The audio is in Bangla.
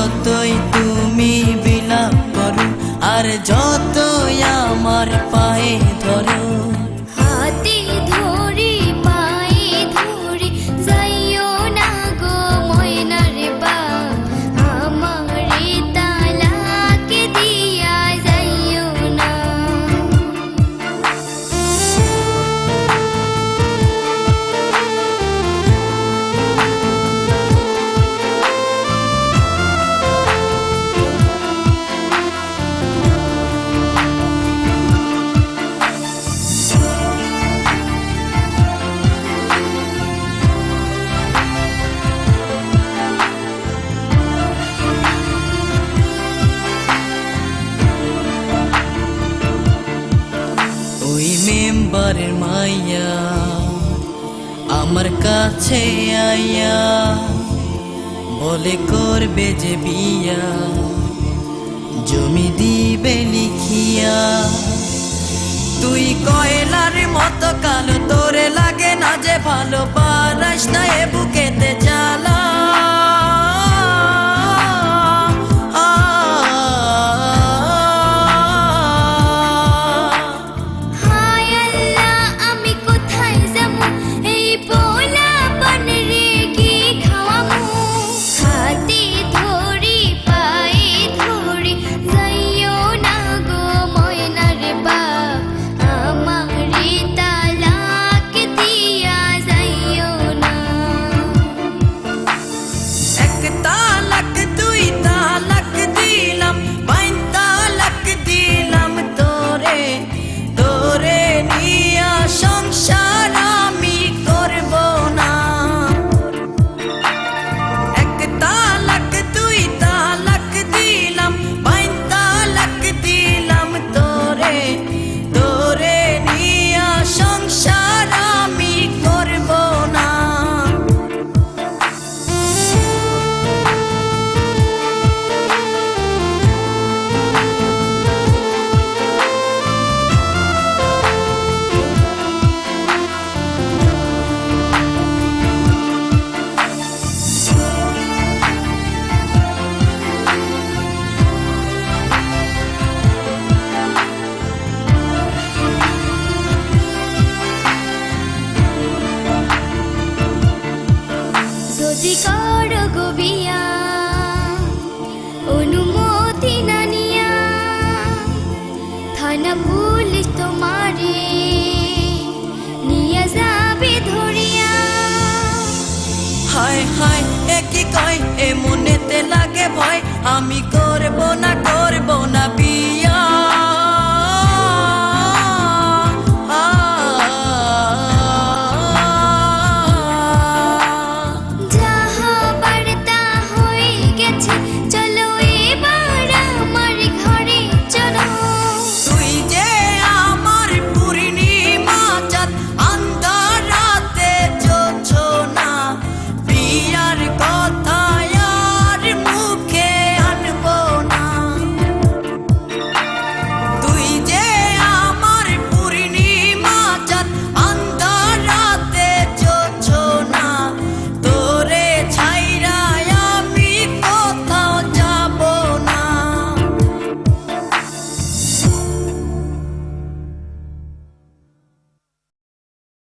যতই তুমি বিলাপ করো আর যতই আমার পায়ে ধরো, হাতে ধরি পায়ে ধরি যাইও না গো ময়নার বা, আমারে তালাক দিয়া যাইও না। ওই মেম্বারের মাইয়া আমার কাছে আইয়া বলে করবে যে বিয়া, জমি দিবে লিখিয়া। তুই কয়লার মতো কালো, তোরে লাগে না যে ভালো, পারাস না এ বুকেতে জ্বালা। যদি করো গো বিয়া অনুমতি না নিয়া, থানা পুলিশ তোমারে নিয়ে যাবে ধরিয়া। হায় হায় এ কি কয়, এ মনেতে লাগে ভয়, আমি করব না